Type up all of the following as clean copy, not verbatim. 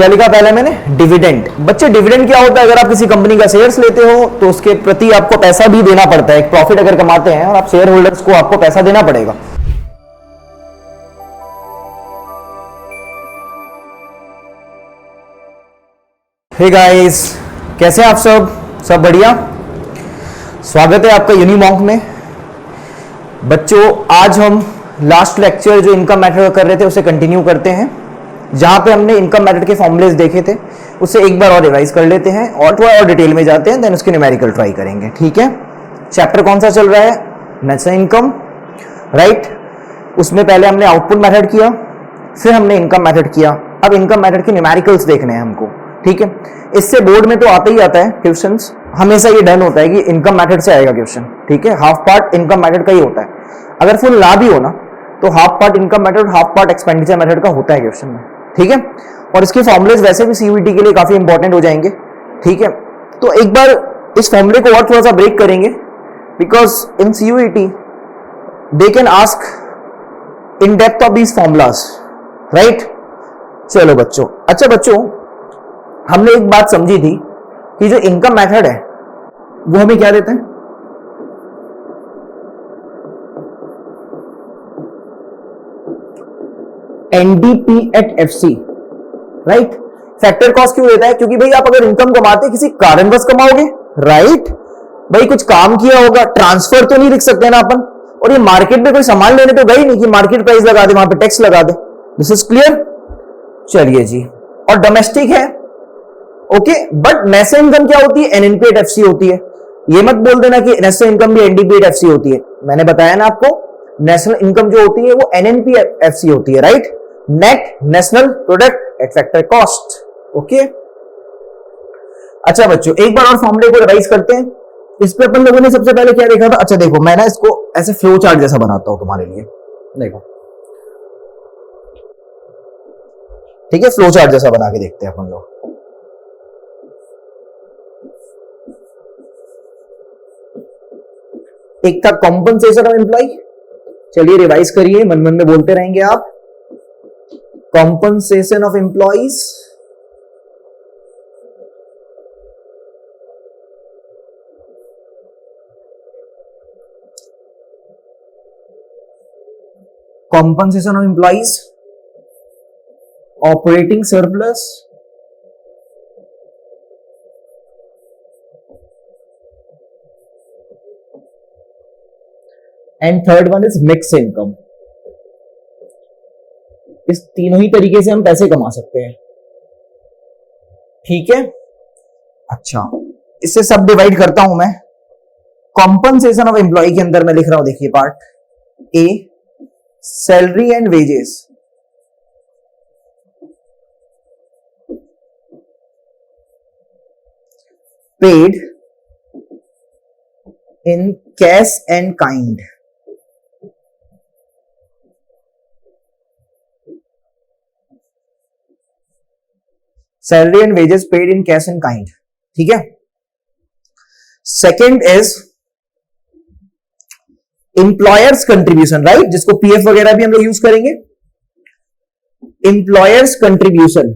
क्या लिखा पहले मैंने? डिविडेंड। बच्चे डिविडेंड क्या होता है? अगर आप किसी कंपनी का शेयर्स लेते हो तो उसके प्रति आपको पैसा भी देना पड़ता है। एक प्रॉफिट अगर कमाते हैं और आप शेयर होल्डर्स को आपको पैसा देना पड़ेगा। हे गाइस, कैसे हैं आप सब बढ़िया? स्वागत है आपका यूनिमॉन्क में। बच्चों, आज हम लास्ट लेक्चर जो इनकम मेथड कर रहे थे उसे कंटिन्यू करते हैं। जहां पे हमने इनकम मेथड के फॉर्मुलेस देखे थे उसे एक बार और रिवाइज कर लेते हैं और थोड़ा और डिटेल में जाते हैं, देन उसके न्यूमेरिकल ट्राई करेंगे। ठीक है? चैप्टर कौन सा चल रहा है? National income, right? उसमें पहले हमने आउटपुट मेथड किया, फिर हमने इनकम मेथड किया। अब इनकम मेथड के न्यूमेरिकल्स देखने हैं हमको। ठीक है? इससे बोर्ड में तो आता ही आता है क्वेश्चंस, हमेशा ये डन होता है कि इनकम मेथड से आएगा क्वेश्चन। ठीक है? हाफ पार्ट इनकम मेथड का ही होता है। अगर फुल ना भी हो ना तो half part income method, half part expenditure method का होता है क्वेश्चन में। ठीक है? और इसके फॉर्मुलेस वैसे भी सीयूईटी के लिए काफी इंपॉर्टेंट हो जाएंगे। ठीक है? तो एक बार इस फॉर्मूले को और थोड़ा सा ब्रेक करेंगे, because in CUET they can ask in depth of these formulas, right? चलो बच्चों, अच्छा बच्चों, हमने एक बात समझी थी कि जो इनकम मेथड है वो हमें क्या देते हैं? NDP at FC, right? Factor cost क्यों देता है? क्योंकि भाई आप अगर इनकम कमाते किसी कारणवश कमाओगे, राइट? भाई कुछ काम किया होगा, ट्रांसफर तो नहीं लिख सकते ना अपन। और ये मार्केट में कोई सामान लेने तो गई नहीं कि मार्केट प्राइस लगा दे, वहां पे टैक्स लगा दे। This is clear? चलिए जी। और डोमेस्टिक है, ओके, बट नेशनल इनकम क्या होती है? एनएनपी एट एफसी होती है। ये मत बोल देना कि नेशनल इनकम भी एनडीपी एट एफसी होती है। मैंने बताया ना आपको, नेशनल इनकम जो होती है वो एनएनपी एफसी होती है, right? Net national product at factor cost. Okay, अच्छा बच्चों, एक बार और फॉर्मूले को रिवाइज करते हैं। इस पे अपन लोगों ने सबसे पहले क्या देखा था? अच्छा देखो, मैं ना इसको ऐसे फ्लो चार्ट जैसा बनाता हूं तुम्हारे लिए, देखो। ठीक है? फ्लो चार्ट जैसा बना के देखते हैं अपन लोग। एक था कॉम्पनसेशन ऑफ एम्प्लॉय, चलिए रिवाइज करिए, मन मन में बोलते रहेंगे आप। Compensation of employees, compensation of employees, operating surplus, and third one is mix income. इस तीनों ही तरीके से हम पैसे कमा सकते हैं। ठीक है? अच्छा, इससे सब डिवाइड करता हूं मैं। कॉम्पनसेशन ऑफ एम्प्लॉय के अंदर मैं लिख रहा हूं, देखिए part A, salary and wages, paid in cash and kind. Salary and wages paid in cash and kind. ठीक है? Second is employers contribution, right? जिसको पीएफ वगैरह भी हम लोग यूज करेंगे। Employers contribution,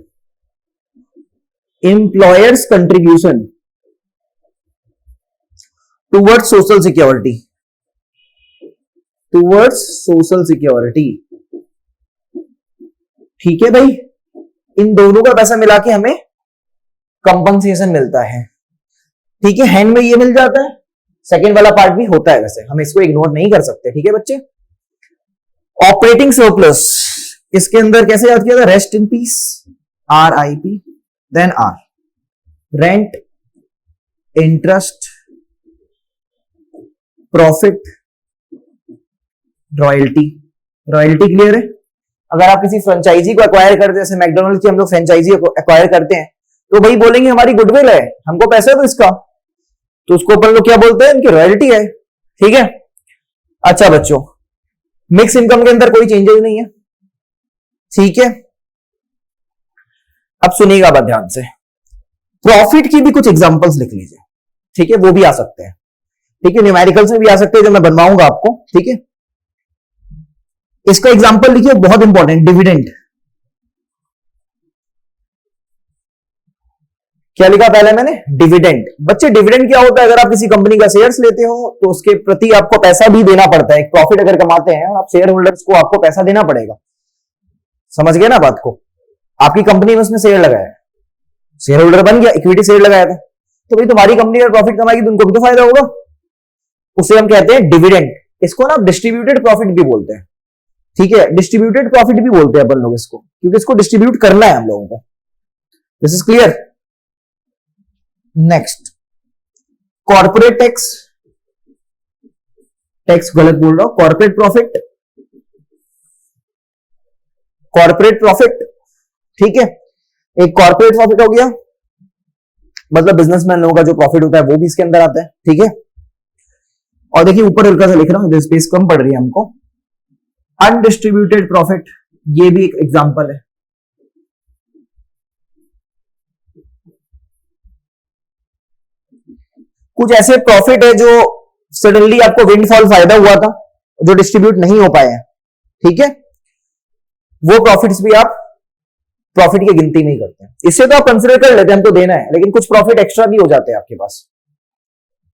employers contribution towards social security, towards social security. ठीक है भाई? इन दोनों का पैसा मिला के हमें कंपनसेशन मिलता है। ठीक है? हैंड में ये मिल जाता है। सेकेंड वाला पार्ट भी होता है, वैसे हम इसको इग्नोर नहीं कर सकते। ठीक है बच्चे? ऑपरेटिंग सरप्लस, इसके अंदर कैसे याद किया था? Rest in peace, RIP, then R, rent, interest, profit, royalty. Royalty clear है? अगर आप किसी फ्रेंचाइजी को एक्वायर करते हैं, जैसे मैकडोनल्ड की हम लोग फ्रेंचाइजी एक्वायर करते हैं, तो भाई बोलेंगे हमारी गुडविल है, हमको पैसा दो इसका, तो उसको अपन लोग क्या बोलते हैं? इनकी रॉयल्टी है। ठीक है? अच्छा बच्चों, मिक्स इनकम के अंदर कोई चेंजेस नहीं है। ठीक है? अब सुनिएगा बात ध्यान से। प्रॉफिट की भी कुछ एग्जांपल्स लिख लीजिए। ठीक है? वो भी आ सकते हैं। ठीक है? न्यूमेरिकल्स में भी आ सकते हैं, जो मैं बनवाऊंगा आपको। ठीक है? इसका एग्जांपल लिखिए, बहुत इंपॉर्टेंट, डिविडेंड। क्या लिखा पहले मैंने? डिविडेंड। बच्चे डिविडेंड क्या होता है? अगर आप किसी कंपनी का शेयर्स लेते हो तो उसके प्रति आपको पैसा भी देना पड़ता है। एक प्रॉफिट अगर कमाते हैं आप, शेयर होल्डर्स को आपको पैसा देना पड़ेगा। समझ गए ना बात को? आपकी कंपनी में उसने शेयर लगाया, शेयर होल्डर बन गया, इक्विटी शेयर लगाया था, तो भाई तुम्हारी कंपनी अगर प्रॉफिट कमाएगी तो उनको भी तो फायदा होगा। उसे हम कहते हैं डिविडेंड। इसको ना डिस्ट्रीब्यूटेड प्रॉफिट भी बोलते हैं, ठीक है? डिस्ट्रीब्यूटेड प्रॉफिट भी बोलते हैं अपन लोग इसको, क्योंकि इसको डिस्ट्रीब्यूट करना है हम लोगों को। This is clear? Next, corporate tax. Tax गलत बोल रहा हूं, कॉर्पोरेट प्रॉफिट। कॉर्पोरेट प्रॉफिट, ठीक है? एक कॉर्पोरेट प्रॉफिट हो गया, मतलब बिजनेसमैन लोगों का जो प्रॉफिट होता है वो भी इसके अंदर आता है, ठीक है? और देखिए ऊपर हल्का सा लिख रहा हूं, स्पेस कम पड़ रही है हमको। अनडिस्ट्रीब्यूटेड प्रॉफिट, ये भी एक एग्जांपल है। कुछ ऐसे प्रॉफिट है जो सडनली आपको विंडफॉल फायदा हुआ था, जो डिस्ट्रीब्यूट नहीं हो पाए हैं, ठीक है? वो प्रॉफिट्स भी आप प्रॉफिट की गिनती नहीं करते हैं। इससे तो आप कंसिडर कर लेते हैं हम तो देना है, लेकिन कुछ प्रॉफिट एक्स्ट्रा भी हो जाते हैं आपके पास,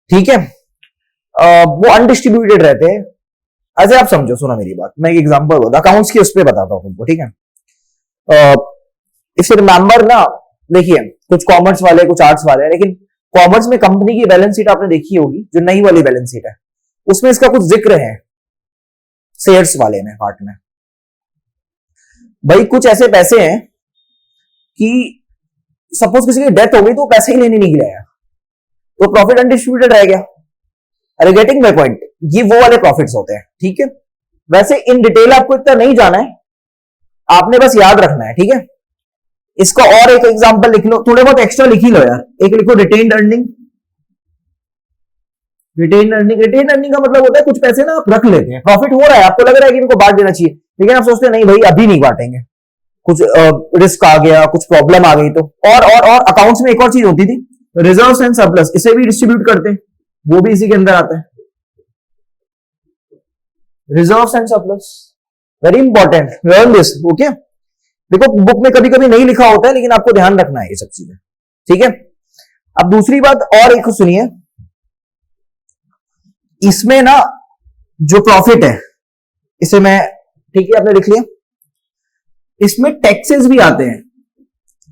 ठीक है? वो अनडिस्ट्रीब्यूटेड रहते हैं। ऐसे आप समझो, सुनो मेरी बात, मैं एक एग्जांपल बताता हूं, अकाउंट्स की उस पर बताता हूं तुमको, ठीक है? इफ यू रिमेंबर ना, देखिए कुछ कॉमर्स वाले कुछ आर्ट्स वाले हैं, लेकिन कॉमर्स में कंपनी की बैलेंस शीट आपने देखी होगी, जो नई वाली बैलेंस शीट है, उसमें इसका कुछ जिक्र है शेयर्स वाले में पार्ट में। भाई कुछ ऐसे पैसे हैं कि सपोज किसी की डेथ हो गई तो पैसे ही लेने नहीं गया, तो प्रॉफिट अनडिस्ट्रीब्यूटेड रह गया। अरे गेटिंग माय पॉइंट? ये वो वाले प्रॉफिट्स होते हैं, ठीक है? वैसे इन डिटेल आपको इतना नहीं जाना है, आपने बस याद रखना है, ठीक है? इसका और एक एग्जांपल लिख लो, थोड़े बहुत एक्स्ट्रा लिख ही लो यार। एक लिखो retained earning. Retained earning, retained earning का मतलब होता है कुछ पैसे ना आप रख लेते हैं, प्रॉफिट हो रहा है, आपको लग रहा है कि इनको बांट देना चाहिए, लेकिन आप सोचते हैं नहीं भाई अभी नहीं बांटेंगे, कुछ रिस्क आ गया, कुछ प्रॉब्लम आ गई तो। और अकाउंट्स में एक और चीज होती थी, रिजर्व्स एंड सरप्लस, इसे भी डिस्ट्रीब्यूट करते हैं, वो भी इसी के अंदर आता है। Reserves and surplus, very important, learn this, okay? देखो बुक में कभी कभी नहीं लिखा होता है, लेकिन आपको ध्यान रखना है ये सब चीजें, ठीक है? अब दूसरी बात और एक सुनिए, इसमें ना जो प्रॉफिट है, इसे मैं, ठीक है आपने लिख लिया, इसमें टैक्सेस भी आते हैं।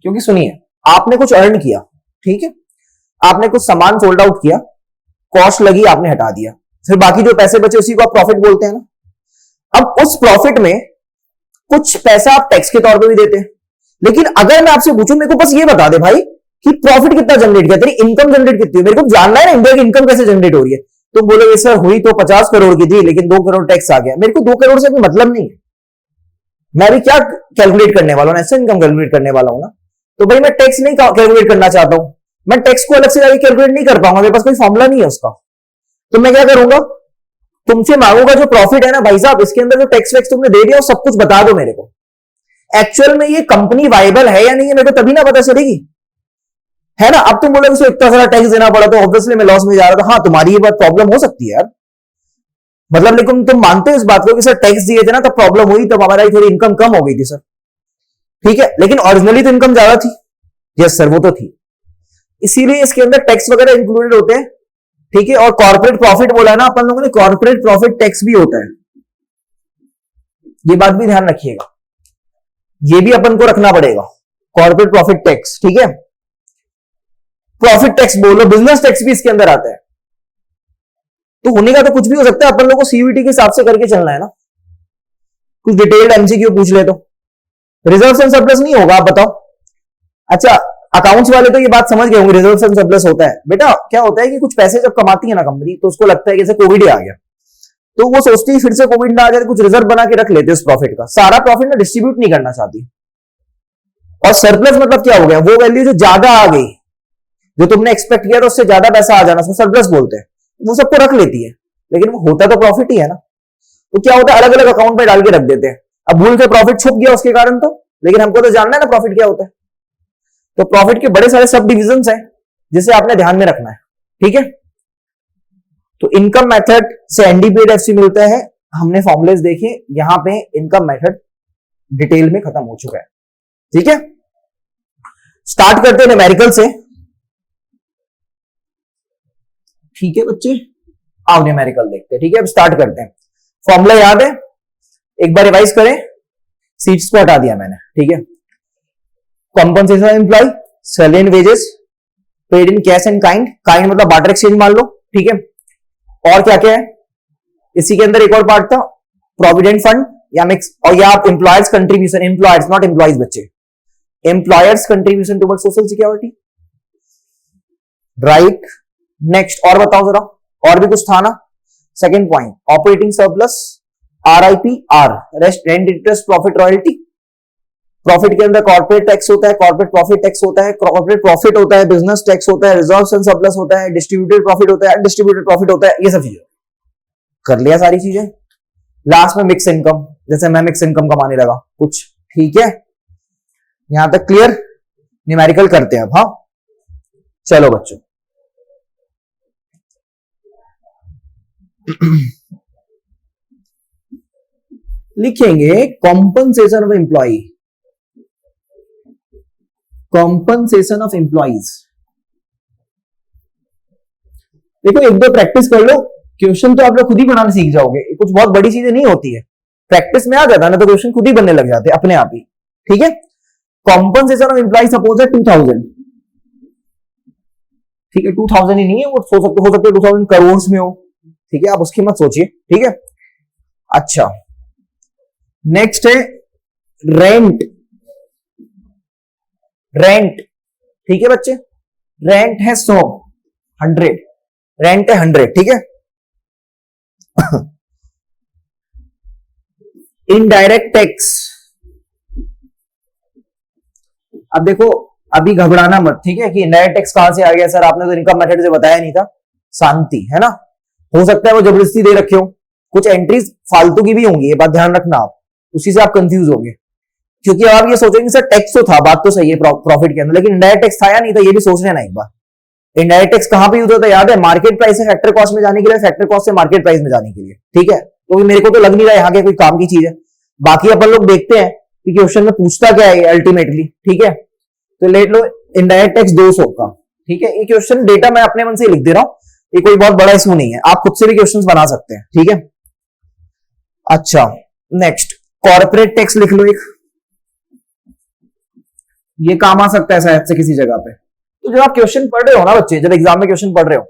क्योंकि सुनिए, आपने कुछ अर्न किया, ठीक है? आपने कुछ सामान सोल्ड आउट किया, कॉस्ट लगी, आपने हटा दिया, फिर बाकी जो पैसे बचे उसी को आप प्रॉफिट बोलते हैं ना। अब उस प्रॉफिट में कुछ पैसा आप टैक्स के तौर पे भी देते हैं, लेकिन अगर मैं आपसे पूछूं, मेरे को बस ये बता दे भाई कि प्रॉफिट कितना जनरेट किया, तेरी इनकम जनरेट कितनी है, मेरे को जानना है ना, इंडिया की इनकम कैसे जनरेट हो रही है। तुम बोलोगे सर हुई तो 50 करोड़ की थी, लेकिन 2 करोड़ टैक्स आ गया। मेरे को 2 करोड़ से कोई मतलब नहीं है, मैं अभी क्या कैलकुलेट करने वाला हूं, ऐसे इनकम कैलकुलेट करने वाला हूं ना। तो भाई मैं टैक्स नहीं कैलकुलेट करना चाहता हूं, मैं टैक्स को अलग से जाके कैलकुलेट नहीं कर पाऊंगा, मेरे पास कोई फॉर्मूला नहीं है उसका। तो मैं क्या करूंगा, तुमसे मांगूंगा जो प्रॉफिट है ना भाई साहब, इसके अंदर जो टैक्स वैक्स तुमने दे दिया वो सब कुछ बता दो मेरे को। एक्चुअल में ये कंपनी वाइबल है या नहीं है, मेरे को तभी ना पता चलेगी, है ना? अब तुम बोलोगे उसे इतना सारा टैक्स देना पड़ा तो ऑब्वियसली मैं लॉस में जा रहा था। हाँ, तुम्हारी ये बात प्रॉब्लम हो सकती है यार, मतलब, लेकिन तुम मानते हो इस बात को कि सर टैक्स दिए थे ना तब प्रॉब्लम हुई, तब हमारी थोड़ी इनकम कम हो गई थी सर, ठीक है? लेकिन ओरिजिनली तो इनकम ज्यादा थी। यस सर, वो तो थी, इसीलिए इसके अंदर टैक्स वगैरह इंक्लूडेड होते हैं, ठीक है? और कॉर्पोरेट प्रॉफिट बोला है ना अपन लोगों ने, कॉर्पोरेट प्रॉफिट टैक्स भी होता है, ये बात भी ध्यान रखिएगा, ये भी अपन को रखना पड़ेगा, कॉर्पोरेट प्रॉफिट टैक्स, ठीक है? प्रॉफिट टैक्स बोलो, बिजनेस टैक्स भी इसके अंदर आता है। तो होने का तो कुछ भी हो सकता है, अपन लोगों को सीयूईटी के हिसाब से करके चलना है ना। कुछ डिटेल्ड एमसीक्यू पूछ ले तो रिजर्व एंड सरप्लस नहीं होगा, आप बताओ। अच्छा, अकाउंट्स वाले तो ये बात समझ गए होंगे, रिजर्व एंड सरप्लस होता है। बेटा क्या होता है कि कुछ पैसे जब कमाती है ना कंपनी, तो उसको लगता है कि जैसे कोविड आ गया, तो वो सोचती है फिर से कोविड ना आ जाए, कुछ रिजर्व बना के रख लेते उस प्रॉफिट का, सारा प्रॉफिट ना डिस्ट्रीब्यूट नहीं करना चाहती। और सरप्लस मतलब क्या हो गया, वो वैल्यू जो ज्यादा आ गई, जो तुमने एक्सपेक्ट किया था उससे ज्यादा पैसा आ जाना, उसको सरप्लस बोलते हैं। वो सबको रख लेती है, लेकिन वो होता तो प्रॉफिट ही है ना। तो क्या होता है, अलग अलग अकाउंट में डाल के रख देते हैं। अब भूल के प्रॉफिट छुप गया उसके कारण तो, लेकिन हमको तो जानना है ना प्रॉफिट क्या होता है। तो प्रॉफिट के बड़े सारे सब डिविजन्स हैं जिसे आपने ध्यान में रखना है, ठीक है? तो इनकम मेथड से एनडीपीएफसी मिलता है, हमने फॉर्मुलेस देखे, यहां पे इनकम मेथड डिटेल में खत्म हो चुका है, ठीक है? स्टार्ट करते हैं न्यूमेरिकल से। ठीक है बच्चे, आओ न्यूमेरिकल देखते हैं। ठीक है, अब स्टार्ट करते हैं। फॉर्मूला याद है, एक बार रिवाइज करें। सीट्स को हटा दिया मैंने। ठीक है, compensation employ, salary and wages, paid in cash and kind, kind मतलब बार्टर एक्सचेंज मान लो। ठीक है, और क्या क्या है इसी के अंदर, एक और पार्ट था प्रोविडेंट फंड या मिक्स, और या आप employers contribution, employers not employees बच्चे, employers contribution towards social security, right. Next और बताओ जरा, और भी कुछ था ना। Second point operating surplus, RIP, R rent interest profit royalty. Profit के अंदर कॉर्पोरेट टैक्स होता है, कॉर्पोरेट प्रॉफिट टैक्स होता है, कॉर्पोरेट प्रॉफिट होता है, बिजनेस टैक्स होता है, रिजर्व्स एंड सरप्लस होता है, डिस्ट्रीब्यूटेड प्रॉफिट होता है, अनडिस्ट्रीब्यूटेड प्रॉफिट होता है। ये सब चीजें कर लिया, सारी चीजें। लास्ट में मिक्स इनकम, जैसे मैं मिक्स इनकम कमाने लगा कुछ। ठीक है, यहां तक क्लियर। न्यूमेरिकल करते हैं अब। हाँ चलो बच्चों, लिखेंगे compensation of employ, compensation of employees. देखो एक दो प्रैक्टिस कर लो, क्वेश्चन तो आप लोग खुद ही बनाना सीख जाओगे, कुछ बहुत बड़ी चीजें नहीं होती है, प्रैक्टिस में आ जाता है ना, तो क्वेश्चन खुद ही बनने लग जाते हैं अपने आप ही। ठीक है, कॉम्पनसेशन ऑफ एम्प्लॉय सपोज है 2000। ठीक है, 2000 ही नहीं है, वो हो सकते 2000 करोड़ में हो। ठीक है, आप उसकी मत सोचिए। ठीक है, अच्छा नेक्स्ट है रेंट, रेंट। ठीक है बच्चे, रेंट है 100, 100, रेंट है 100। ठीक है, इनडायरेक्ट टैक्स, अब देखो अभी घबराना मत। ठीक है, कि इनडायरेक्ट टैक्स कहां से आ गया सर, आपने तो इनकम मेथड से बताया नहीं था। शांति है ना, हो सकता है वो जबरदस्ती दे रखे हो, कुछ एंट्रीज फालतू की भी होंगी, ये बात ध्यान रखना आप, उसी से आप कंफ्यूज होंगे। क्योंकि अब आप ये सोचेंगे सर टैक्स तो था, बात तो सही है प्रॉफिट के अंदर, लेकिन इनडायरेक्ट टैक्स था या नहीं था, ये भी सोच लेना एक बार। इनडायरेक्ट टैक्स कहां पे यूज होता है याद है, मार्केट प्राइस से फैक्टर कॉस्ट में जाने के लिए, फैक्टर कॉस्ट से मार्केट प्राइस में जाने के लिए। ठीक है, तो मेरे को तो लग नहीं रहा यहाँ के कोई काम की चीज है। बाकी अपन लोग देखते हैं कि क्वेश्चन में पूछता क्या है अल्टीमेटली। ठीक है, तो लेट लो इनडायरेक्ट टैक्स 200 का। ठीक है, ये क्वेश्चन डेटा मैं अपने मन से लिख दे रहा हूं, ये कोई बहुत बड़ा इशू नहीं है, आप खुद से भी क्वेश्चंस बना सकते हैं। ठीक है, अच्छा नेक्स्ट कॉर्पोरेट टैक्स लिख लो एक, ये काम आ सकता है शायद से किसी जगह पे। तो जब आप क्वेश्चन पढ़ रहे हो ना बच्चे, जब एग्जाम में क्वेश्चन पढ़ रहे हो,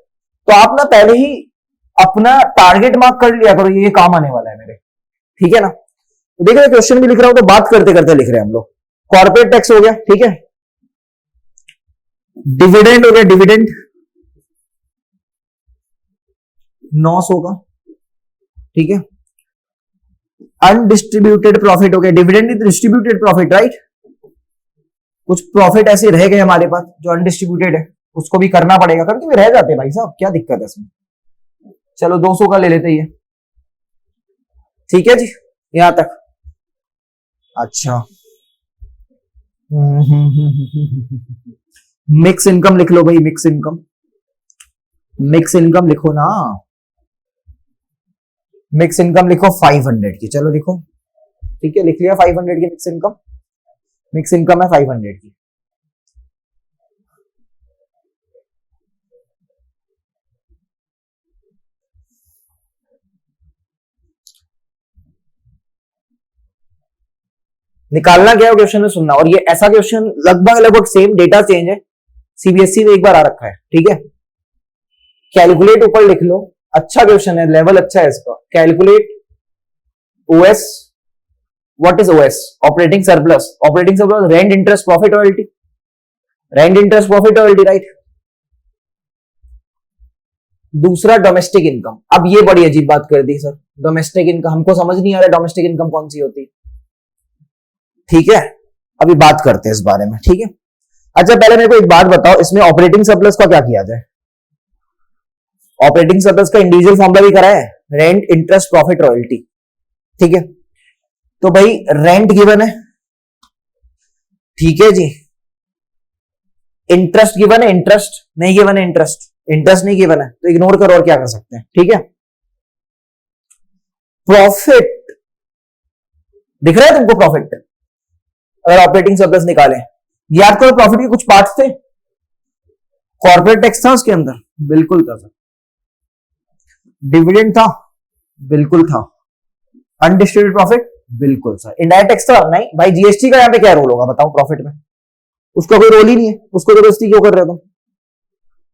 तो आप ना पहले ही अपना टारगेट मार्क कर लिया करो, ये काम आने वाला है मेरे। ठीक है ना, तो देखो क्वेश्चन भी लिख रहा हूं तो बात करते करते लिख रहे हैं हम लोग। कॉर्पोरेट टैक्स हो गया। ठीक है, डिविडेंड हो गया, डिविडेंड 900 का। ठीक है, अनडिस्ट्रीब्यूटेड प्रॉफिट हो गया, dividend is distributed profit right. कुछ प्रॉफिट ऐसे रह गए हमारे पास जो अनडिस्ट्रीब्यूटेड है, उसको भी करना पड़ेगा, करके भी रह जाते हैं भाई साहब, क्या दिक्कत है इसमें। चलो 200 का ले लेते हैं। ठीक है जी, यहां तक। अच्छा मिक्स इनकम लिख लो भाई, मिक्स इनकम, मिक्स इनकम लिखो ना, मिक्स इनकम लिखो 500 की। चलो लिखो, ठीक है, लिख लिया 500 की मिक्स इनकम। मिक्स इनकम है 500 की। निकालना क्या है क्वेश्चन में सुनना, और ये ऐसा क्वेश्चन लगभग लगभग सेम, डेटा चेंज है, सीबीएसई में एक बार आ रखा है। ठीक है, कैलकुलेट ऊपर लिख लो, अच्छा क्वेश्चन है, लेवल अच्छा है इसका। Calculate OS, what is OS, operating surplus, operating surplus rent interest profit royalty, rent interest profit royalty right. दूसरा डोमेस्टिक इनकम, अब ये बड़ी अजीब बात कर दी सर, डोमेस्टिक इनकम हमको समझ नहीं आ रहा डोमेस्टिक इनकम कौन सी होती। ठीक है, अभी बात करते हैं इस बारे में। ठीक है, अच्छा पहले मेरे को एक बात बताओ, इसमें ऑपरेटिंग सरप्लस का क्या किया जाए। ऑपरेटिंग सरप्लस का इंडिविजुअल फॉर्मूला भी करा है, रेंट इंटरेस्ट प्रॉफिट रॉयल्टी। ठीक है, तो भाई रेंट गिवन है, ठीक है जी, इंटरेस्ट गिवन है, इंटरेस्ट नहीं गिवन है, इंटरेस्ट इंटरेस्ट नहीं गिवन है तो इग्नोर करो, और क्या कर सकते हैं। ठीक है, प्रॉफिट दिख रहा है तुमको, प्रॉफिट अगर ऑपरेटिंग सरप्लस निकालें, याद करो प्रॉफिट के कुछ पार्ट्स थे, कॉर्पोरेट टैक्स था उसके अंदर, बिल्कुल था सर, डिविडेंड था, बिल्कुल था। अनडिस्ट्रीब्यूटेड प्रॉफिट, बिल्कुल सर। इनडायरेक्ट टैक्स था, नहीं भाई। जीएसटी का यहाँ पे क्या रोल होगा बताओ प्रॉफिट में? उसका कोई रोल ही नहीं है, उसको जबरदस्ती क्यों कर रहे हो तुम?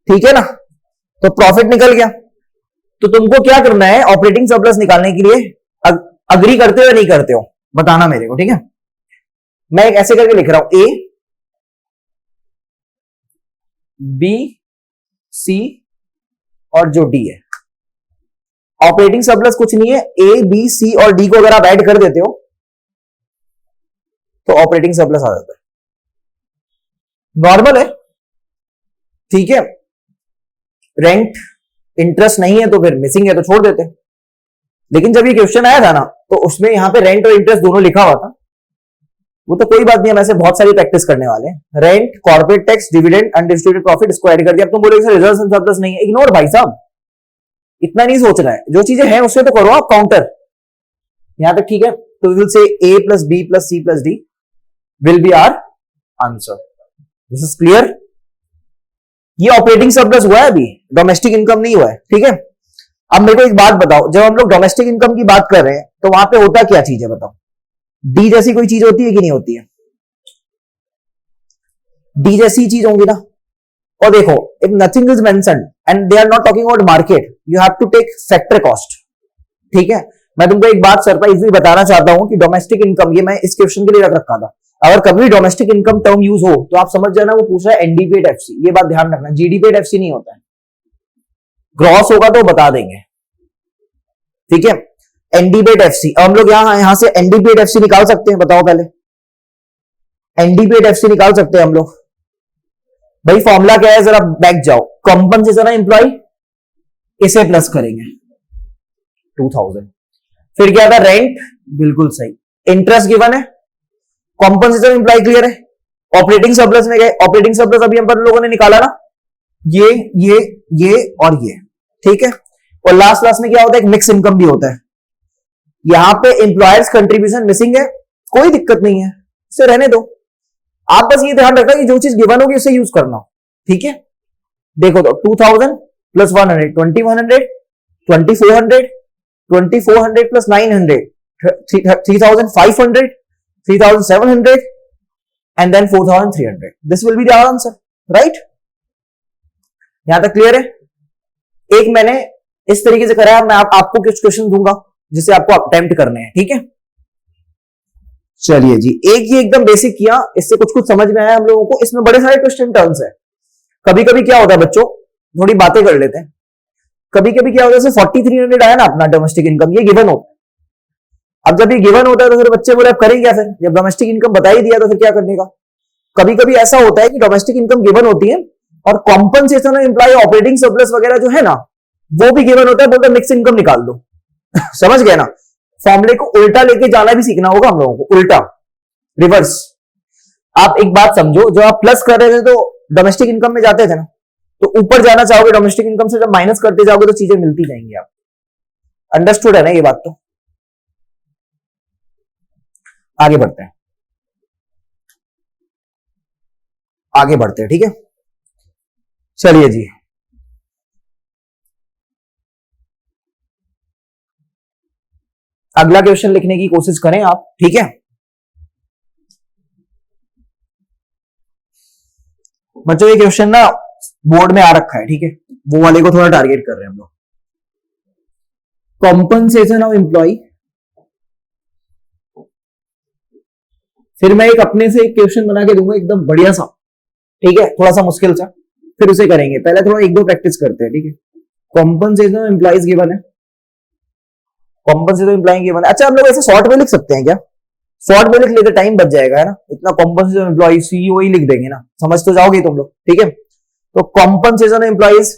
ठीक है ना? तो प्रॉफिट निकल गया। तो तुमको क्या करना है ऑपरेटिंग सरप्लस निकालने के लिए? अग्री करते हो या नहीं करते हो बताना मेरे को, ठीक है? मैं एक ऐसे करके लिख रहा हूं, ए बी सी और जो डी है। ऑपरेटिंग सरप्लस कुछ नहीं है, ए बी सी और डी को अगर आप ऐड कर देते हो तो ऑपरेटिंग सरप्लस आ जाता है। नॉर्मल है, ठीक है? रेंट इंटरेस्ट नहीं है तो फिर मिसिंग है तो छोड़ देते हैं। लेकिन जब ये क्वेश्चन आया था ना तो उसमें यहां पे रेंट और इंटरेस्ट दोनों लिखा हुआ था। वो तो कोई बात नहीं, हम ऐसे बहुत सारी प्रैक्टिस करने वाले हैं। Rent, corporate tax, dividend, undistributed profit, इसको ऐड कर दिया। अब तुम बोलोगे सर रिजर्व सरप्लस नहीं है, इग्नोर भाई साहब, इतना नहीं सोचना है। जो चीजें हैं उससे तो करो आप काउंटर। यहां तक ठीक है? तो will say A plus B plus C plus D will be our answer. This is clear? ये ऑपरेटिंग सरप्लस हुआ है, अभी डोमेस्टिक इनकम नहीं हुआ है, ठीक है? अब मेरे को एक बात बताओ, जब हम लोग डोमेस्टिक इनकम की बात कर रहे हैं तो वहां पे होता क्या चीज है बताओ? डी जैसी कोई चीज होती है कि नहीं होती है? डी जैसी चीज होंगी ना। और देखो, if nothing is mentioned and they are not talking about market, you have to take factor cost, ठीक है? मैं तुमको एक बात सरप्राइजली बताना चाहता हूं कि डोमेस्टिक इनकम, ये मैं इस क्वेश्चन के लिए रख रखा था। अगर कभी डोमेस्टिक इनकम टर्म यूज हो तो आप समझ जाना वो पूछ रहा है एनडीपीएट एफसी। ये बात ध्यान रखना, जीडीपीएट एफसी नहीं होता है। ग्रॉस होगा तो बता देंगे, ठीक है? एनडीपीएट एफसी। अब हम लोग यहां से एनडीपीएट एफसी निकाल सकते हैं, बताओ पहले। एनडीपीएट एफसी निकाल सकते हैं हम लोग। भाई फॉर्मूला क्या है, जरा बैक जाओ। कॉम्पनसेशन एम्प्लॉय, इसे प्लस करेंगे 2000। फिर क्या था? रेंट, बिल्कुल सही। इंटरेस्ट गिवन है, कॉम्पनसेशन एम्प्लॉय क्लियर है। ऑपरेटिंग सरप्लस में गए, ऑपरेटिंग सरप्लस अभी हम लोगों ने निकाला ना, ये और ये, ठीक है? और लास्ट में क्या होता है? एक मिक्स इनकम भी होता है। यहां पे एम्प्लॉयर्स कंट्रीब्यूशन मिसिंग है, कोई दिक्कत नहीं है, उसे रहने दो। आप बस ये ध्यान रखना कि जो चीज गिवन होगी उसे यूज करना, ठीक है? देखो तो 2000 plus 100 2100, 2400, 2400 plus 900 3500, 3700 and then 4300. This will be the answer, right? यहां तक क्लियर है? एक मैंने इस तरीके से करा है, मैं आपको कुछ क्वेश्चन दूंगा जिसे आपको अटेम्प्ट करने हैं, ठीक है? चलिए जी, एक ये एकदम बेसिक किया, इससे कुछ कुछ समझ में आया हम लोगों को। इसमें बड़े सारे क्वेश्चन टर्म्स है। कभी कभी क्या होता है बच्चों, थोड़ी बातें कर लेते हैं। कभी कभी क्या होता है, 4300 आया ना अपना डोमेस्टिक इनकम, ये गिवन होता है। अब जब ये गिवन होता है तो फिर बच्चे बोले अब करें क्या? फिर जब डोमेस्टिक इनकम बता ही दिया तो फिर क्या करने का? कभी कभी ऐसा होता है कि डोमेस्टिक इनकम गिवन होती है और कॉम्पनसेशन एम्प्लॉय, ऑपरेटिंग सरप्लस वगैरह जो है ना वो भी गिवन होता है, बोलते मिक्स इनकम निकाल दो। समझ गए ना? फॉर्मूले को उल्टा लेके जाना भी सीखना होगा हम लोगों को, उल्टा, रिवर्स। आप एक बात समझो, जब आप प्लस कर रहे थे तो डोमेस्टिक इनकम में जाते थे ना, तो ऊपर जाना चाहोगे डोमेस्टिक इनकम से, जब माइनस करते जाओगे तो चीजें मिलती जाएंगी। आप अंडरस्टूड है ना ये बात? तो आगे बढ़ते हैं, आगे बढ़ते हैं, ठीक है? चलिए जी, अगला क्वेश्चन लिखने की कोशिश करें आप, ठीक है? बच्चों ये क्वेश्चन ना बोर्ड में आ रखा है, ठीक है? वो वाले को थोड़ा टारगेट कर रहे हैं हम लोग। कॉम्पनसेशन ऑफ एम्प्लॉय, फिर मैं एक अपने से एक क्वेश्चन बना के दूंगा एकदम बढ़िया सा, ठीक है? थोड़ा सा मुश्किल सा, फिर उसे करेंगे। पहले थोड़ा एक दो प्रैक्टिस करते हैं, ठीक है? कॉम्पनसेशन ऑफ एम्प्लॉइज गिवन है, कॉम्पनसेशन एम्प्लॉय गिवन है। अच्छा हम लोग ऐसे शॉर्ट में लिख सकते हैं क्या? शॉर्ट में लिख लेते, टाइम बच जाएगा, है ना? इतना कॉम्पनसेशन एम्प्लॉय सीईओ ही लिख देंगे ना, समझ तो जाओगे तुम लोग, ठीक है? तो कॉम्पनसेशन एम्प्लॉइज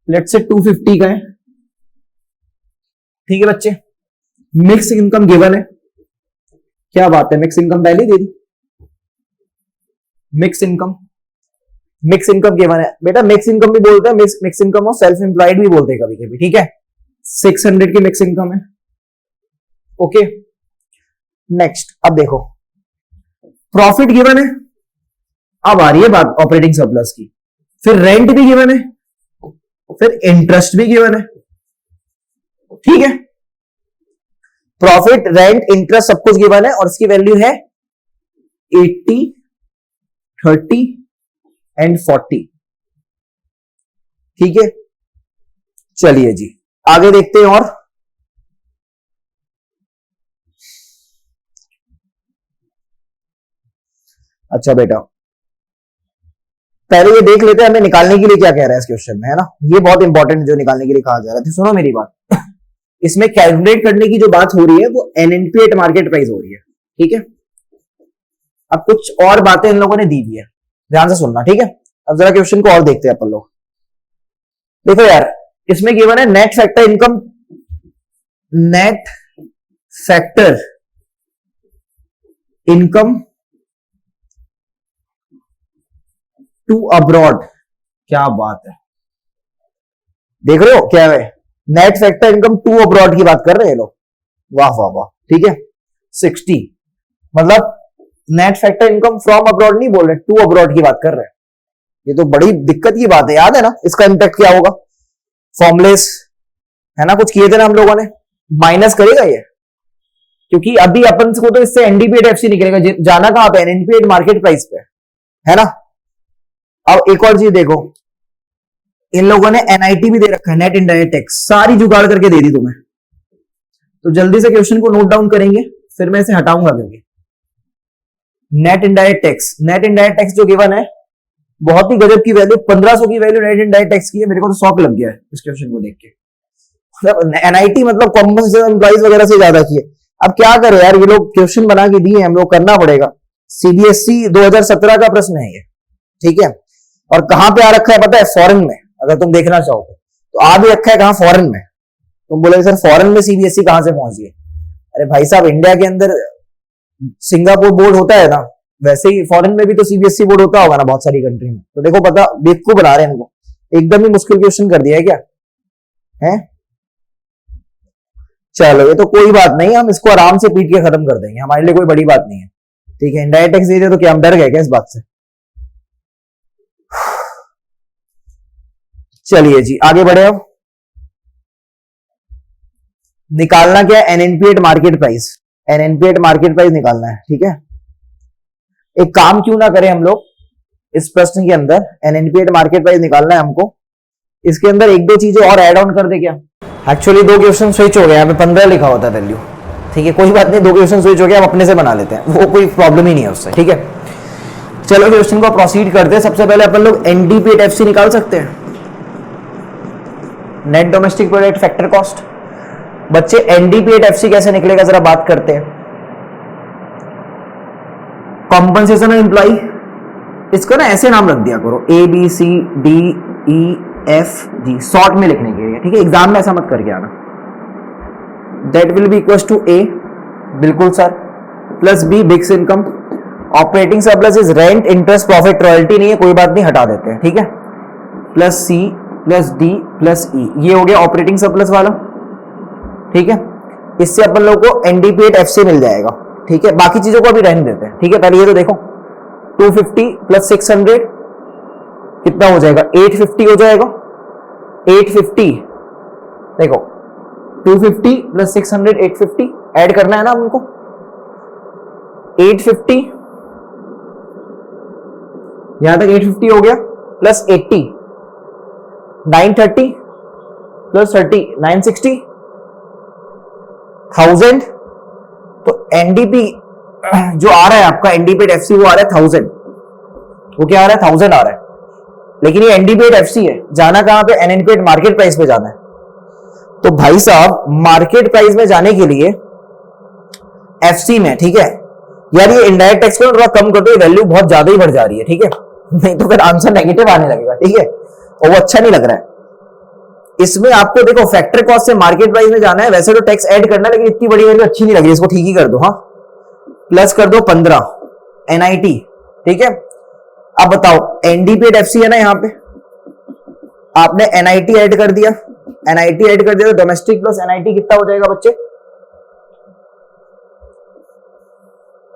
लेट्स से 250 का है, ठीक है बच्चे? मिक्स इनकम गिवन है, क्या बात है, मिक्स इनकम पहले दे दी। Mix income, mix income given है बेटा। मिक्स इनकम भी बोलते हैं, मिक्स इनकम और सेल्फ एम्प्लॉयड भी बोलते हैं कभी कभी, ठीक है? 600 की मिक्स इनकम है, ओके? नेक्स्ट, अब देखो प्रॉफिट गिवन है, अब आ रही है बात ऑपरेटिंग सरप्लस की। फिर रेंट भी गिवन है, फिर इंटरेस्ट भी गिवन है, ठीक है, प्रॉफिट, रेंट, इंटरेस्ट सब कुछ गिवन है और इसकी वैल्यू है 80, 30 एंड 40। ठीक है, चलिए जी आगे देखते हैं। और अच्छा बेटा, पहले ये देख लेते हैं हमें निकालने के लिए क्या कह रहा है इस क्वेश्चन में, है ना। ये बहुत इंपॉर्टेंट जो निकालने के लिए कहा जा रहा है। सुनो मेरी बात, इसमें कैलकुलेट करने की जो बात हो रही है वो एनएनपी एट मार्केट प्राइस हो रही है। ठीक है, अब कुछ और बातें इन लोगों ने दी हुई है, ध्यान से सुनना। ठीक है, अब जरा क्वेश्चन को और देखते हैं अपन लोग। देखो यार, इसमें गिवन है net factor income, net factor income to abroad. क्या बात है, देख रहे हो क्या है, net factor income to abroad की बात कर रहे हैं लोग। वाह वाह वाह, ठीक है। 60 मतलब net factor income from abroad नहीं बोल रहे, टू अब्रॉड की बात कर रहे हैं। ये तो बड़ी दिक्कत की बात है, याद है ना इसका इंपैक्ट क्या होगा। फॉर्मलेस है ना, कुछ किए थे ना हम लोगों ने, माइनस करेगा ये, क्योंकि अभी अपन को तो इससे एनडीपी एट एफसी निकलेगा, जाना कहां पे, एनएनपी एट मार्केट प्राइस पे, है ना। अब एक और चीज देखो, इन लोगों ने एनआईटी भी दे रखा है, नेट इनडायरेक्ट टैक्स, सारी जुगाड़ करके दे दी तुम्हें। तो जल्दी से क्वेश्चन को नोट डाउन करेंगे, फिर मैं इसे हटाऊंगा, क्योंकि net indirect tax, net indirect tax जो गिवन है बहुत ही गजब की वैल्यू, 1500 की वैल्यू नेट इनडायरेक्ट टैक्स की है। मेरे को तो शौक लग गया है इस क्वेश्चन को देख के। मतलब एनआईटी मतलब कॉम्पनसेशन एम्प्लॉइज वगैरह से ज्यादा की है। अब क्या करें यार, ये लोग क्वेश्चन बना के दिए, हम लोग करना पड़ेगा। सीबीएसई 2017 का प्रश्न है ये, ठीक है। और कहां पे आ रखा है पता है, फॉरेन में, अगर तुम देखना चाहो तो आ भी रखा है कहां, फॉरेन में। तुम बोले सर फॉरेन में सीबीएसई कहां से पहुंच गई। अरे भाई साहब, इंडिया के अंदर सिंगापुर बोर्ड होता है ना, वैसे ही फॉरेन में भी तो सीबीएसई बोर्ड होता होगा ना बहुत सारी कंट्री में। तो देखो पता, बेवकूफ बना रहे हैं इनको, एकदम ही मुश्किल क्वेश्चन कर दिया है क्या है। चलो ये तो कोई बात नहीं, हम इसको आराम से पीट के खत्म कर देंगे, हमारे लिए कोई बड़ी बात नहीं है। ठीक है, इनडायरेक्ट टैक्स दे दिया तो क्या हम डर गए क्या इस बात से। चलिए जी आगे बढ़े। अब निकालना क्या है, NNP eight market price, NNP eight market price निकालना है। ठीक है, एक काम क्यों ना करें हम लोग इस प्रश्न के अंदर, एनएनपी एट मार्केट प्राइस निकालना है हमको, इसके अंदर एक दो चीजें और ऐड ऑन कर दे क्या। एक्चुअली दो क्वेश्चन स्विच हो गए, यहाँ पे 15 लिखा होता है वैल्यू। ठीक है, कोई बात नहीं, दो क्वेश्चन स्विच हो गया, हम अपने से बना लेते हैं, वो कोई प्रॉब्लम ही नहीं है उससे। ठीक है, चलो क्वेश्चन को प्रोसीड करते हैं। सबसे पहले अपन लोग एनडीपी एट एफसी निकाल सकते हैं, net domestic product factor cost. बच्चे एनडीपी एट एफसी कैसे निकलेगा जरा बात करते हैं। कॉम्पनसेशन ऑफ एम्प्लॉय, इसका ना ऐसे नाम रख दिया करो, A B C D E F G, short में लिखने के लिए। ठीक है, एग्जाम में ऐसा मत करके आना। That will be equal to A, बिल्कुल sir, plus B mix income, operating surplus is rent, interest, profit, royalty नहीं है, कोई बात नहीं, हटा देते हैं। ठीक है, plus C plus D plus E, ये हो गया ऑपरेटिंग सरप्लस वाला। ठीक है, इससे अपन लोग को एनडीपी एट एफसी मिल जाएगा। ठीक है, बाकी चीजों को अभी रहने देते हैं। ठीक है, पहले ये तो देखो, 250 प्लस 600 कितना हो जाएगा, 850 हो जाएगा। 850 देखो, 250 प्लस 600 850 ऐड करना है ना हमको। 850 यहां तक 850 हो गया, प्लस 80 930 प्लस 30 960 1000। तो एनडीपी जो आ रहा है आपका, एनडीपी एट एफसी, वो आ रहा है 1000। वो क्या आ रहा है, 1000 आ रहा है। लेकिन ये एनडीपी एट एफसी है, जाना कहां पे, एनएनपी एट मार्केट प्राइस पे जाना है। तो भाई साहब मार्केट प्राइस में जाने के लिए एफसी में, ठीक है यार, ये इनडायरेक्ट टैक्स को थोड़ा कम कर दो, वैल्यू बहुत ज्यादा ही बढ़ जा रही है। ठीक है, नहीं तो फिर आंसर नेगेटिव आने लगेगा। ठीक है, और वो अच्छा नहीं लग रहा है। इसमें आपको देखो फैक्टर कॉस्ट से मार्केट प्राइस में जाना है, वैसे तो टैक्स ऐड करना है, लेकिन इतनी बड़ी वैल्यू अच्छी नहीं लगी, इसको ठीक ही कर दो। हाँ, प्लस कर दो 15 एनआईटी। ठीक है, अब बताओ एनडीपी एट एफसी है ना, यहां पे आपने एनआईटी ऐड कर दिया, एनआईटी ऐड कर दिया तो डोमेस्टिक प्लस एनआईटी कितना हो जाएगा बच्चे,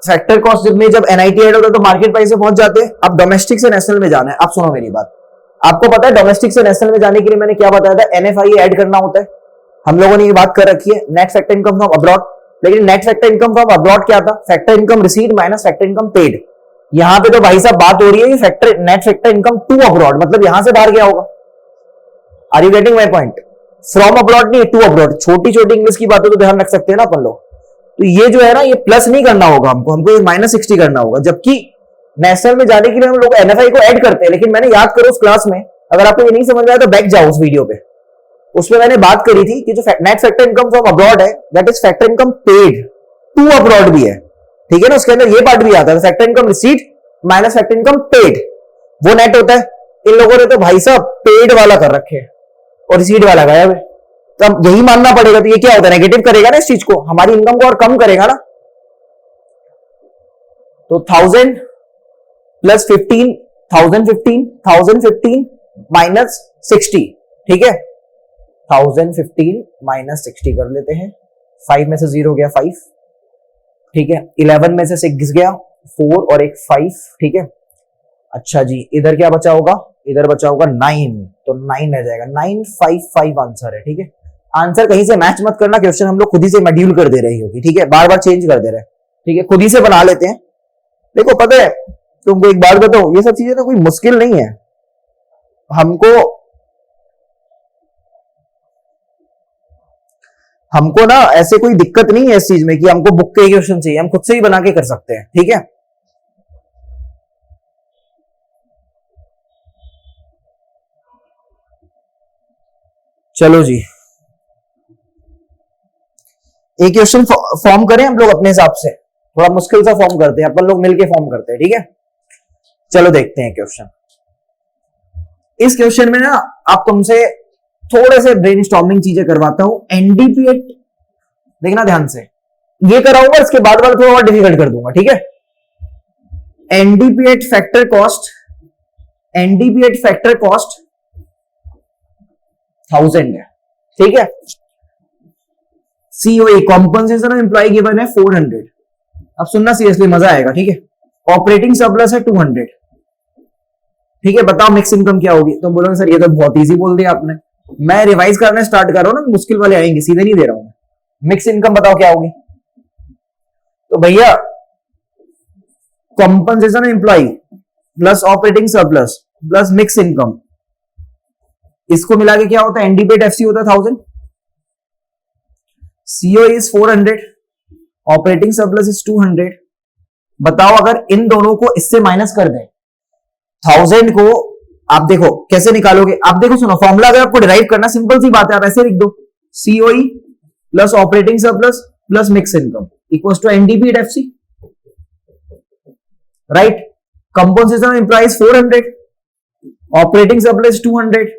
फैक्टर कॉस्ट में जब एनआईटी ऐड होता है तो मार्केट प्राइस में पहुंच जाते हैं। अब डोमेस्टिक से नेशनल में जाना है। अब सुनो मेरी बात, आपको पता है डोमेस्टिक से नेशनल में जाने के लिए मैंने क्या बताया था, एनएफआई ऐड करना होता है। हम लोगों ने ये बात कर रखी है net factor income from abroad, लेकिन net factor income from abroad क्या था? Factor income received minus factor income paid. यहां पे तो भाई साहब बात हो रही है कि factor net factor income to abroad, मतलब यहां से बाहर क्या होगा? Are you getting my point? From abroad नहीं, टू अब्रॉड। छोटी छोटी इंग्लिश की बातों तो ध्यान रख सकते हैं ना अपन लोग। तो ये जो है ना, ये प्लस नहीं करना होगा हमको ये -60 करना होगा, जबकि नेशनल में जाने के लिए हम लोग एनएफआई को ऐड करते हैं। लेकिन मैंने याद करो उस क्लास में, अगर आपको ये नहीं समझ में आया तो बैक जाओ उस वीडियो पे, उसमें मैंने बात करी थी कि जो net factor income from abroad है that is factor income paid to abroad भी है, ठीक है ना। उसके अंदर ये पार्ट भी आता है, factor income received minus factor income paid, वो नेट होता है। इन लोगों ने तो भाई साहब पेड वाला कर रखे हैं और रिसीव्ड वाला गया है, तो अब यही मानना पड़ेगा। तो ये क्या होता है? नेगेटिव करेगा ना इस चीज को, हमारी इनकम को और कम करेगा ना। तो 1000 प्लस 15, 1015 माइनस 60, ठीक है। 1015 माइनस 60 कर लेते हैं। 5 में से 0 गया 5, ठीक है। 11 में से 6 गया 4 और एक 5, ठीक है। अच्छा जी, इधर क्या बचा होगा? इधर बचा होगा 9, तो 9 रह जाएगा। 955 आंसर है, ठीक है। आंसर कहीं से मैच मत करना, क्वेश्चन हम लोग खुद ही से मॉड्यूल कर दे रही होगी, ठीक है। बार बार चेंज कर दे रहे हैं, ठीक है, खुद ही से बना लेते हैं। देखो पता है तुमको एक बात बताओ, ये सब चीजें ना कोई मुश्किल नहीं है। हमको ना ऐसे कोई दिक्कत नहीं है इस चीज में कि हमको बुक के क्वेश्चन चाहिए, हम खुद से ही बना के कर सकते हैं, ठीक है। चलो जी, एक क्वेश्चन फॉर्म करें हम लोग अपने हिसाब से, थोड़ा मुश्किल सा फॉर्म करते हैं, अपन लोग मिलके फॉर्म करते हैं, ठीक है। चलो देखते हैं क्वेश्चन। इस क्वेश्चन में ना आप तुमसे थोड़े से ब्रेनस्टॉर्मिंग चीजें करवाता हूं। एनडीपीएट देखना ध्यान से, ये कराऊंगा, इसके बाद वाला थोड़ा और डिफिकल्ट कर दूंगा, ठीक है। NDP at factor cost, NDP at factor cost 1000 है, ठीक है। COE compensation of employ given है 400। अब सुनना सीरियसली, मजा आएगा, ठीक है। ऑपरेटिंग सरप्लस है 200, ठीक है। बताओ मिक्स इनकम क्या होगी? तो बोलोगे सर ये तो बहुत इजी बोल दिया आपने। मैं रिवाइज करना स्टार्ट कर रहा हूं ना, मुश्किल वाले आएंगे, सीधे नहीं दे रहा हूं। मिक्स इनकम बताओ क्या होगी? तो भैया compensation employ plus operating surplus plus mix income, इसको मिला के क्या होता है? एनडीपीएट एफसी होता है 1000, CO is 400, operating surplus is 200। बताओ अगर इन दोनों को इससे माइनस कर दें, 1000 को आप देखो कैसे निकालोगे। आप देखो सुनो, फॉर्मूला अगर आपको डिराइव करना, सिंपल सी बात है, आप ऐसे लिख दो, COE plus operating surplus plus mix income equals to NDP at FC, right. Composition employees 400, operating surplus 200,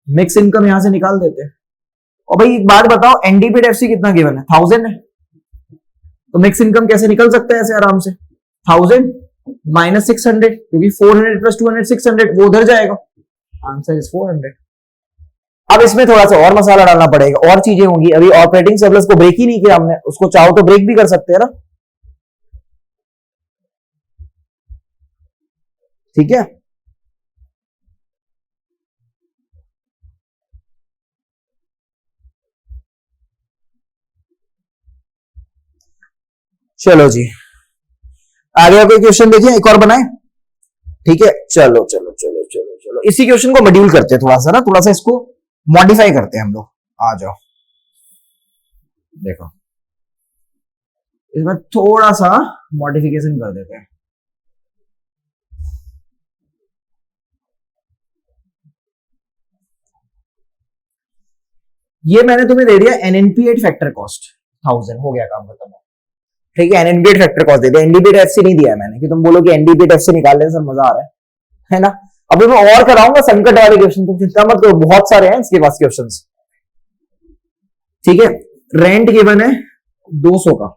mix income यहां से निकाल देते हैं। और भाई एक बात बताओ, एनडीपीएट एफसी कितना गिवन है? 1000 है, तो मिक्स इनकम कैसे निकल सकता है ऐसे आराम से? 1000 माइनस 600, क्योंकि 400 प्लस 200 600, वो उधर जाएगा, आंसर इज 400। अब इसमें थोड़ा सा और मसाला डालना पड़ेगा, और चीजें होंगी। अभी ऑपरेटिंग सरप्लस को ब्रेक ही नहीं किया हमने, उसको चाहो तो ब्रेक भी कर सकते हैं ना, ठीक है। चलो जी, आगे कोई क्वेश्चन देखिए, एक और बनाए, ठीक है। चलो चलो चलो चलो चलो, इसी क्वेश्चन को मॉड्यूल करते हैं थोड़ा सा ना, थोड़ा सा इसको मॉडिफाई करते हैं हम लोग। आ जाओ, देखो इस बार थोड़ा सा मॉडिफिकेशन कर देते हैं। ये मैंने तुम्हें दे दिया एनएनपी8 फैक्टर कॉस्ट 1000, हो गया काम खत्म, ठीक है। एनएनपी8 फैक्टर कॉस्ट दे दिया, एनडीपीएट एफसी नहीं दिया मैंने, कि तुम बोलो कि एनडीपीएट एफसी निकाल लें सर, मजा आ रहा है ना। अभी मैं और कराऊंगा संकट वाले क्वेश्चन, तुम चिंता मत करो, बहुत सारे हैं इसके पास क्वेश्चंस, ठीक है। रेंट गिवन है 200 का,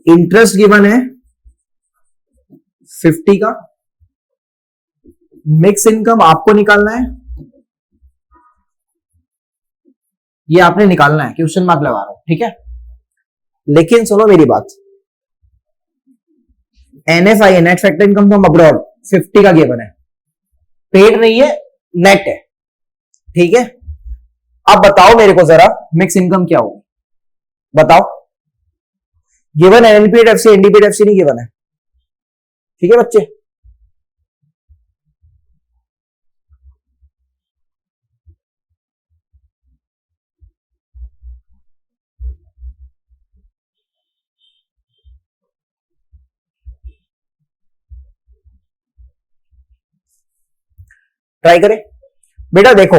इंटरेस्ट गिवन है 50 का, मिक्स इनकम आपको निकालना है, ये आपने निकालना है, क्वेश्चन मार्क लगा रहा हूं, ठीक है। लेकिन सुनो मेरी बात, एनएफआई है, net factor income from abroad 50 का गिवन है, पेड नहीं है, नेट है, ठीक है। आप बताओ मेरे को जरा मिक्स इनकम क्या होगी, बताओ। गिवन है एनपीएड एफसी, एनडीपीएड एफसी नहीं गिवन है, ठीक है बच्चे। ट्राई करें बेटा। देखो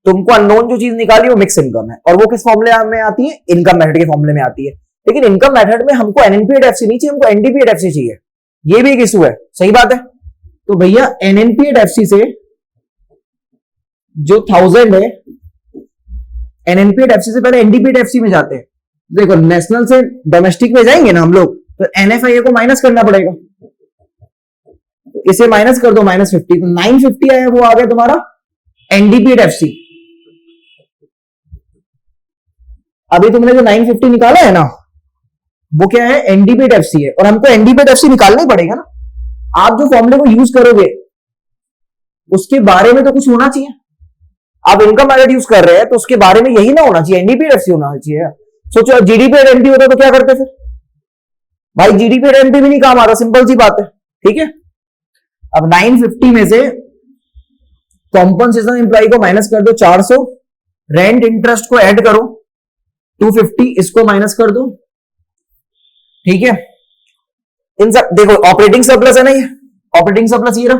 तुमको अननोन जो चीज निकाली वो मिक्स इनकम है, और वो किस फॉर्मूले में आती है, इनकम मेथड के फॉर्मूले में आती है। लेकिन इनकम मेथड में हमको एनएनपीएड एफसी नहीं चाहिए, हमको एनडीपीएड एफसी चाहिए। ये भी एक इशू है, सही बात है। तो भैया एनएनपीएड एफसी से जो 1000 है, एनएनपीएड एफसी से पहले एनडीपीएड एफसी में जाते हैं। देखो नेशनल से डोमेस्टिक में जाएंगे ना हम लोग, तो एनएफआईए को माइनस करना पड़ेगा। इसे माइनस कर दो -50, तो 950 आया, वो आ गया तुम्हारा एनडीपीएड एफसी। अभी तुमने जो 950 निकाला है ना, वो क्या है, एनडीपीएड एफसी है, और हमको एनडीपीएड एफसी निकालना ही पड़ेगा ना। आप जो फॉर्मूले को यूज करोगे उसके बारे में तो कुछ होना चाहिए। आप इनकम मेथड यूज कर रहे हैं तो उसके बारे में यही ना होना चाहिए, एनडीपीएड एफसी होना चाहिए। सोचो जीडीपीएड एमपी होता तो क्या करते फिर भाई, जीडीपीएड एमपी भी नहीं काम आता, सिंपल सी बात है, ठीक है। अब 950 में से कॉम्पनसेशन एम्प्लॉय को माइनस कर दो 400, रेंट इंटरेस्ट को ऐड करो 250, इसको माइनस कर दो, ठीक है। इन सब देखो ऑपरेटिंग सरप्लस है ना, ये ऑपरेटिंग सरप्लस ये रहा,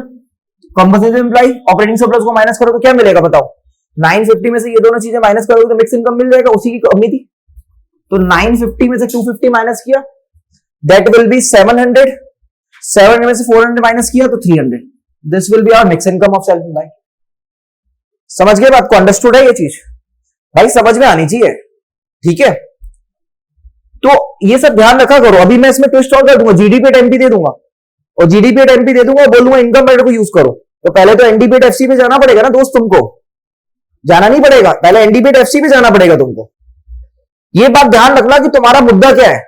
कॉम्पनसेशन एम्प्लॉय, ऑपरेटिंग सरप्लस को माइनस करो तो क्या मिलेगा बताओ। 950 में से ये दोनों चीजें माइनस करोगे तो मिक्स इनकम मिल जाएगा, उसी की कमी थी। तो 950 में से 250 माइनस किया, दैट विल बी 700, 700 में से 400 माइनस किया तो 300, this will be our mix income of self employed. समझ गए बात को, अंडरस्टूड है ये चीज भाई, समझ में आनी चाहिए, ठीक है। तो ये सब ध्यान रखा करो। अभी मैं इसमें ट्विस्ट और कर दूंगा, जीडीपीएड एमपी दे दूंगा, और जीडीपीएड एमपी दे दूंगा, बोलूंगा इनकम मेथड को यूज करो। तो पहले तो एनडीपीएड एफसी पे जाना पड़ेगा ना दोस्त, तुमको जाना नहीं पड़ेगा, पहले एनडीपीएड एफसी पे जाना पड़ेगा तुमको। ये बात ध्यान रखना कि तुम्हारा मुद्दा क्या है।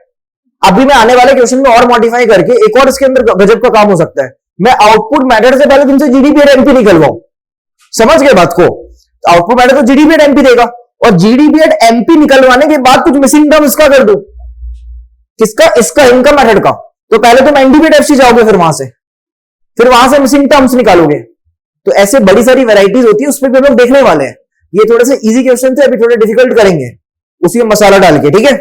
अभी मैं आने वाले क्वेश्चन में और मॉडिफाई करके एक और इसके अंदर गजब का काम हो सकता है, मैं आउटपुट मैटर से पहले तुमसे जीडीपीएड एमपी निकलवाऊं। समझ गए बात को, आउटपुट मैटर तो जीडीपीएड एमपी देगा, और जीडीपीएड एमपी निकलवाने के बाद कुछ मिसिंग टर्म इसका कर दो, किसका, इसका इनकम मेथड का। तो पहले तुम एनडीपीएड एफसी जाओगे, फिर वहां से मिसिंग टर्म्स निकालोगे। तो ऐसे बड़ी सारी वैरायटीज होती है, उस पर भी हम लोग देखने वाले हैं। ये थोड़े से इजी क्वेश्चन थे, अभी थोड़े डिफिकल्ट करेंगे उसी में मसाला डाल के, ठीक है।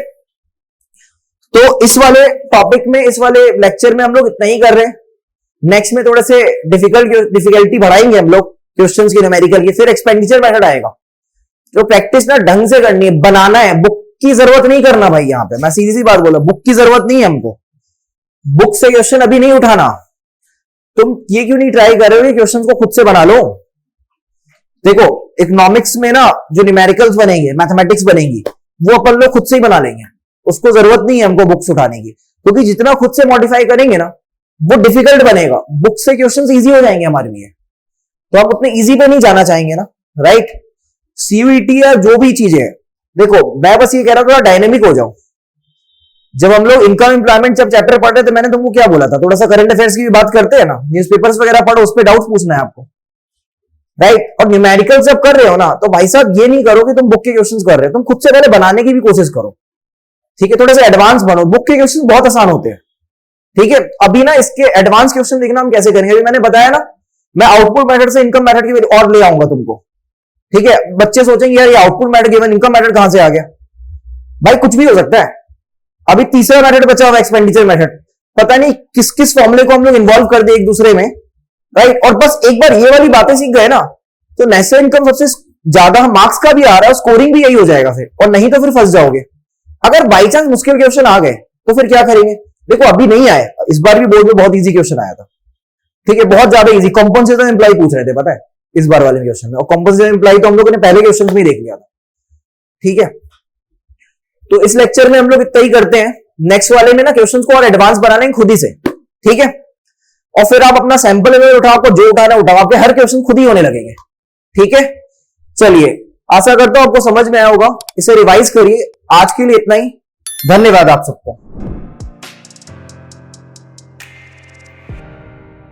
तो इस वाले टॉपिक में, इस वाले लेक्चर में हम लोग इतना ही कर रहे हैं। नेक्स्ट में थोड़े से डिफिकल्टी बढ़ाएंगे हम लोग क्वेश्चंस की, न्यूमेरिकल की, फिर एक्सपेंडिचर मेथड आएगा। तो प्रैक्टिस ना ढंग से करनी है, बनाना है, बुक की जरूरत नहीं करना भाई। यहां पे मैं सीधी सी बात बोला, बुक की जरूरत नहीं है हमको, बुक से क्वेश्चन अभी नहीं उठाना। तुम ये क्यों नहीं ट्राई कर रहे हो कि क्वेश्चन को खुद से बना लो। देखो इकोनॉमिक्स में ना जो न्यूमेरिकल्स बनेंगे, मैथमेटिक्स बनेंगी, वो अपन लोग खुद से ही बना लेंगे, उसको जरूरत नहीं है हमको बुक्स उठाने की, क्योंकि जितना खुद से मॉडिफाई करेंगे ना वो डिफिकल्ट बनेगा, बुक से क्वेश्चंस इजी हो जाएंगे हमारे लिए। तो हम उतने इजी पे नहीं जाना चाहेंगे ना, राइट। सीयूईटी या जो भी चीजें है, देखो मैं बस ये कह रहा हूं थोड़ा डायनेमिक हो जाओ। जब हम लोग इनकम एम्प्लॉयमेंट जब चैप्टर पढ़ रहे थे, मैंने तुमको क्या बोला था, थोड़ा सा करंट अफेयर्स की भी बात करते हैं ना, न्यूज़पेपर्स वगैरह पढ़ो, उस पर डाउट पूछना है आपको, राइट। और न्यूमेरिकल जब कर रहे हो ना, तो भाई साहब ये नहीं करो कि तुम बुक के क्वेश्चंस कर रहे हो, तुम खुद से पहले बनाने की भी कोशिश करो, ठीक है। थोड़े से एडवांस बनो, बुक के क्वेश्चन बहुत आसान होते हैं, ठीक है। अभी ना इसके एडवांस क्वेश्चन देखना हम कैसे करेंगे, अभी मैंने बताया ना, मैं आउटपुट मेथड से इनकम मेथड की और ले आऊंगा तुमको, ठीक है। बच्चे सोचेंगे यार ये output method given income method कहां से आ गया, भाई कुछ भी हो सकता है। अभी तीसरा मेथड बचा हुआ एक्सपेंडिचर मेथड, पता नहीं किस किस फॉर्मूले को हम लोग इन्वॉल्व कर दे एक दूसरे में, राइट। और बस एक बार ये वाली बातें सीख गए ना, तो नेशनल इनकम सबसे ज्यादा मार्क्स का भी आ रहा है, स्कोरिंग भी यही हो जाएगा फिर, और नहीं तो फिर फंस जाओगे। अगर बाई चांस मुश्किल क्वेश्चन आ गए तो फिर क्या करेंगे। देखो अभी नहीं आए, इस बार भी बोर्ड में बहुत इजी क्वेश्चन आया था, ठीक है, बहुत ज्यादा इजी। कॉम्पनसेशन एम्प्लॉय पूछ रहे थे पता है इस बार वाले क्वेश्चन में, और कॉम्पनसेशन एम्प्लॉय तो हम लोगों ने पहले क्वेश्चन में ही देख लिया था, ठीक है। तो इस लेक्चर में हम लोग इतना ही करते हैं, नेक्स्ट वाले में ना क्वेश्चंस को और एडवांस बना लेंगे खुद ही से, ठीक है। और फिर आप अपना सैंपल में उठाओ, आपको जो उठाना उठाओ, आपके हर क्वेश्चन खुद ही होने लगेंगे, ठीक है। चलिए आशा करता हूं आपको समझ में आया होगा, इसे रिवाइज करिए। आज के लिए इतना ही, धन्यवाद आप सबको।